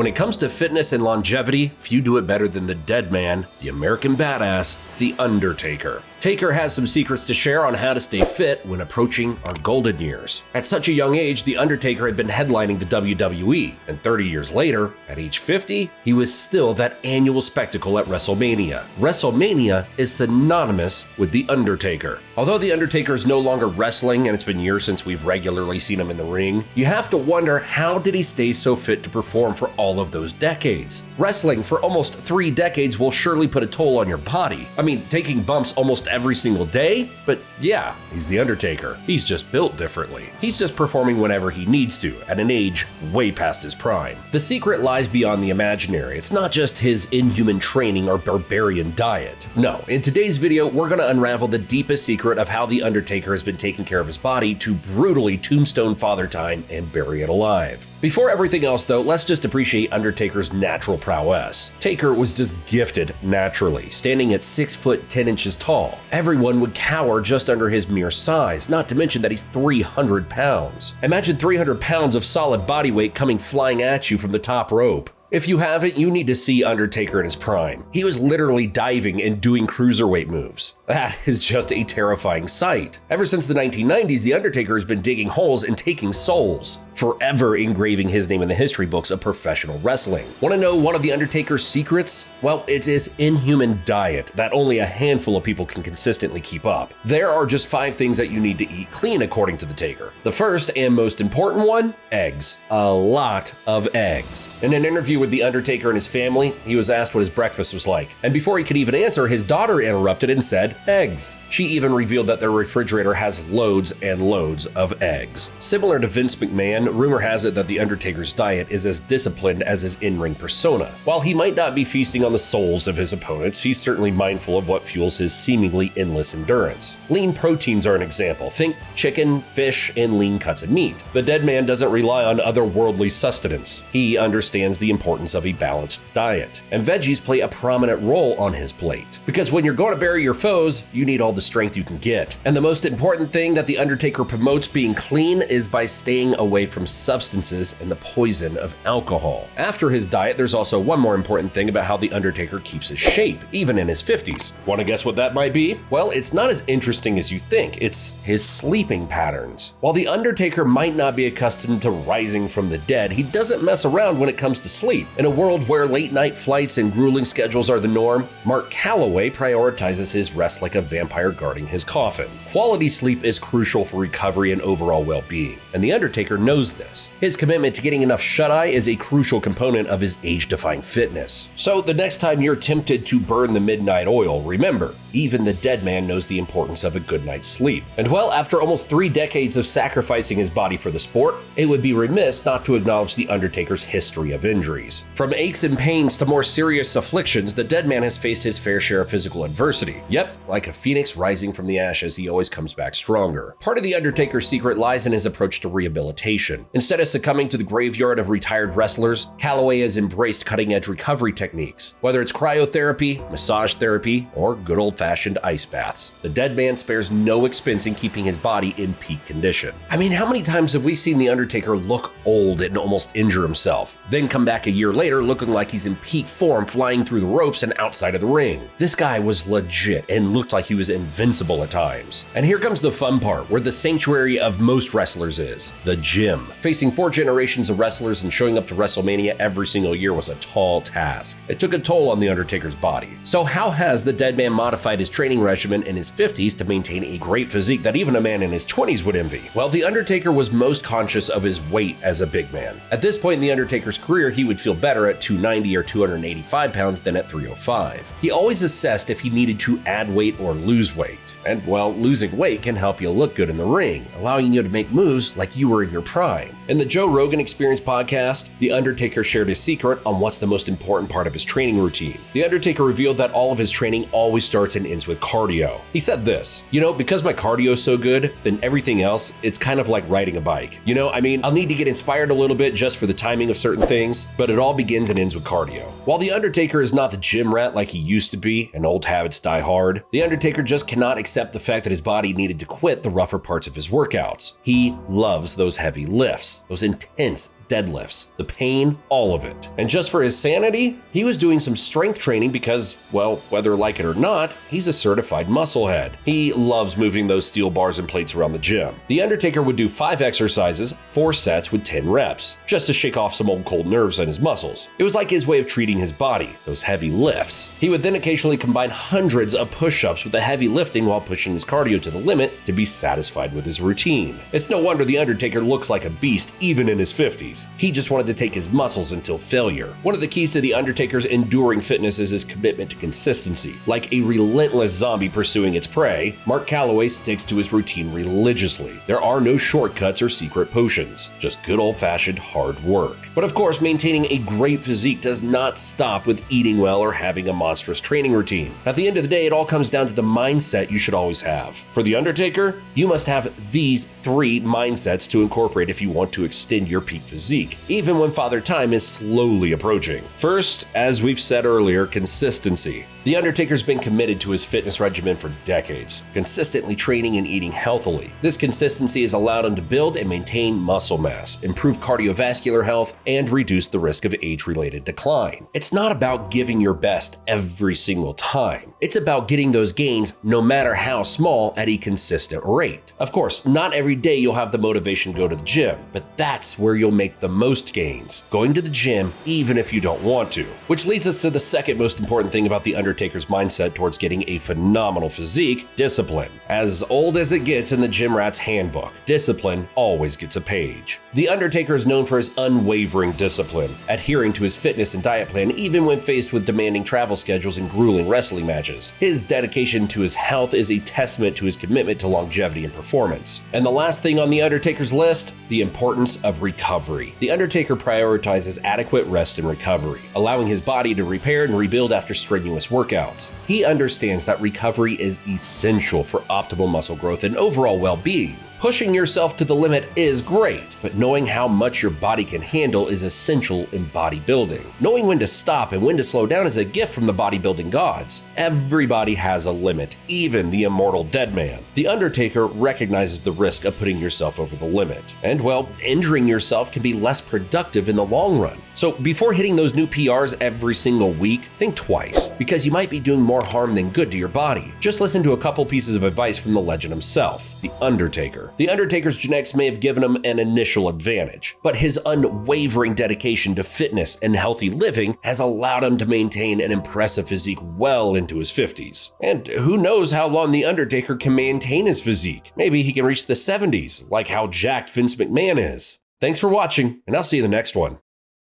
When it comes to fitness and longevity, few do it better than the Deadman, the American Badass, The Undertaker. Taker has some secrets to share on how to stay fit when approaching our golden years. At such a young age, The Undertaker had been headlining the WWE, and 30 years later, at age 50, he was still that annual spectacle at Wrestlemania. Wrestlemania is synonymous with The Undertaker. Although The Undertaker is no longer wrestling, and it's been years since we've regularly seen him in the ring, you have to wonder, how did he stay so fit to perform for all of those decades? Wrestling for almost 3 decades will surely put a toll on your body. I mean, taking bumps almost every single day, but yeah, he's The Undertaker. He's just built differently. He's just performing whenever he needs to, at an age way past his prime. The secret lies beyond the imaginary. It's not just his inhuman training or barbarian diet. No, in today's video, we're gonna unravel the deepest secret of how The Undertaker has been taking care of his body to brutally tombstone Father Time and bury it alive. Before everything else though, let's just appreciate Undertaker's natural prowess. Taker was just gifted naturally, standing at 6 foot 10 inches tall. Everyone would cower just under his mere size, not to mention that he's 300 pounds. Imagine 300 pounds of solid body weight coming flying at you from the top rope. If you haven't, you need to see Undertaker in his prime. He was literally diving and doing cruiserweight moves. That is just a terrifying sight. Ever since the 1990s, The Undertaker has been digging holes and taking souls, forever engraving his name in the history books of professional wrestling. Want to know one of The Undertaker's secrets? Well, it's his inhuman diet that only a handful of people can consistently keep up. There are just 5 things that you need to eat clean according to the Taker. The first and most important one, eggs. A lot of eggs. In an interview with The Undertaker and his family, he was asked what his breakfast was like. And before he could even answer, his daughter interrupted and said, eggs. She even revealed that their refrigerator has loads and loads of eggs. Similar to Vince McMahon, rumor has it that The Undertaker's diet is as disciplined as his in-ring persona. While he might not be feasting on the souls of his opponents, he's certainly mindful of what fuels his seemingly endless endurance. Lean proteins are an example. Think chicken, fish, and lean cuts of meat. The Deadman doesn't rely on otherworldly sustenance. He understands the importance of a balanced diet. And veggies play a prominent role on his plate. Because when you're going to bury your foes, you need all the strength you can get. And the most important thing that The Undertaker promotes being clean is by staying away from substances and the poison of alcohol. After his diet, there's also one more important thing about how The Undertaker keeps his shape, even in his 50s. Want to guess what that might be? Well, it's not as interesting as you think. It's his sleeping patterns. While The Undertaker might not be accustomed to rising from the dead, he doesn't mess around when it comes to sleep. In a world where late-night flights and grueling schedules are the norm, Mark Calloway prioritizes his rest like a vampire guarding his coffin. Quality sleep is crucial for recovery and overall well-being, and The Undertaker knows this. His commitment to getting enough shut-eye is a crucial component of his age-defying fitness. So the next time you're tempted to burn the midnight oil, remember, even the Deadman knows the importance of a good night's sleep. And well, after almost 3 decades of sacrificing his body for the sport, it would be remiss not to acknowledge The Undertaker's history of injuries. From aches and pains to more serious afflictions, the Deadman has faced his fair share of physical adversity. Yep, like a phoenix rising from the ashes, he always comes back stronger. Part of The Undertaker's secret lies in his approach to rehabilitation. Instead of succumbing to the graveyard of retired wrestlers, Calloway has embraced cutting-edge recovery techniques. Whether it's cryotherapy, massage therapy, or good old-fashioned ice baths, the Deadman spares no expense in keeping his body in peak condition. I mean, how many times have we seen The Undertaker look old and almost injure himself, then come back a year later looking like he's in peak form, flying through the ropes and outside of the ring? This guy was legit and looked like he was invincible at times. And here comes the fun part, where the sanctuary of most wrestlers is, the gym. Facing 4 generations of wrestlers and showing up to WrestleMania every single year was a tall task. It took a toll on The Undertaker's body. So how has the Deadman modified his training regimen in his 50s to maintain a great physique that even a man in his 20s would envy? Well, The Undertaker was most conscious of his weight as a big man. At this point in The Undertaker's career, he would feel better at 290 or 285 pounds than at 305. He always assessed if he needed to add weight or lose weight. And well, losing weight can help you look good in the ring, allowing you to make moves like you were in your prime. In the Joe Rogan Experience podcast, The Undertaker shared his secret on what's the most important part of his training routine. The Undertaker revealed that all of his training always starts and ends with cardio. He said this, because my cardio is so good, then everything else, it's kind of like riding a bike. I'll need to get inspired a little bit just for the timing of certain things, but it all begins and ends with cardio. While The Undertaker is not the gym rat like he used to be, and old habits die hard, The Undertaker just cannot accept the fact that his body needed to quit the rougher parts of his workouts. He loves those heavy lifts, those intense deadlifts, the pain, all of it. And just for his sanity, he was doing some strength training because, well, whether like it or not, he's a certified musclehead. He loves moving those steel bars and plates around the gym. The Undertaker would do 5 exercises, 4 sets with 10 reps, just to shake off some old cold nerves in his muscles. It was like his way of treating his body, those heavy lifts. He would then occasionally combine hundreds of push-ups with the heavy lifting while pushing his cardio to the limit to be satisfied with his routine. It's no wonder The Undertaker looks like a beast even in his 50s. He just wanted to take his muscles until failure. One of the keys to The Undertaker's enduring fitness is his commitment to consistency. Like a relentless zombie pursuing its prey, Mark Calloway sticks to his routine religiously. There are no shortcuts or secret potions, just good old-fashioned hard work. But of course, maintaining a great physique does not stop with eating well or having a monstrous training routine. At the end of the day, it all comes down to the mindset you should always have. For The Undertaker, you must have these 3 mindsets to incorporate if you want to extend your peak physique, even when Father Time is slowly approaching. First, as we've said earlier, consistency. The Undertaker's been committed to his fitness regimen for decades, consistently training and eating healthily. This consistency has allowed him to build and maintain muscle mass, improve cardiovascular health, and reduce the risk of age-related decline. It's not about giving your best every single time. It's about getting those gains, no matter how small, at a consistent rate. Of course, not every day you'll have the motivation to go to the gym, but that's where you'll make the most gains, going to the gym even if you don't want to. Which leads us to the second most important thing about the Undertaker's mindset towards getting a phenomenal physique: discipline. As old as it gets in the Gym Rat's handbook, discipline always gets a page. The Undertaker is known for his unwavering discipline, adhering to his fitness and diet plan even when faced with demanding travel schedules and grueling wrestling matches. His dedication to his health is a testament to his commitment to longevity and performance. And the last thing on the Undertaker's list, the importance of recovery. The Undertaker prioritizes adequate rest and recovery, allowing his body to repair and rebuild after strenuous workouts. He understands that recovery is essential for optimal muscle growth and overall well-being. Pushing yourself to the limit is great, but knowing how much your body can handle is essential in bodybuilding. Knowing when to stop and when to slow down is a gift from the bodybuilding gods. Everybody has a limit, even the immortal Deadman. The Undertaker recognizes the risk of putting yourself over the limit, and well, injuring yourself can be less productive in the long run. So before hitting those new PRs every single week, think twice, because you might be doing more harm than good to your body. Just listen to a couple pieces of advice from the legend himself, The Undertaker. The Undertaker's genetics may have given him an initial advantage, but his unwavering dedication to fitness and healthy living has allowed him to maintain an impressive physique well into his 50s. And who knows how long The Undertaker can maintain his physique? Maybe he can reach the 70s, like how jacked Vince McMahon is. Thanks for watching, and I'll see you in the next one.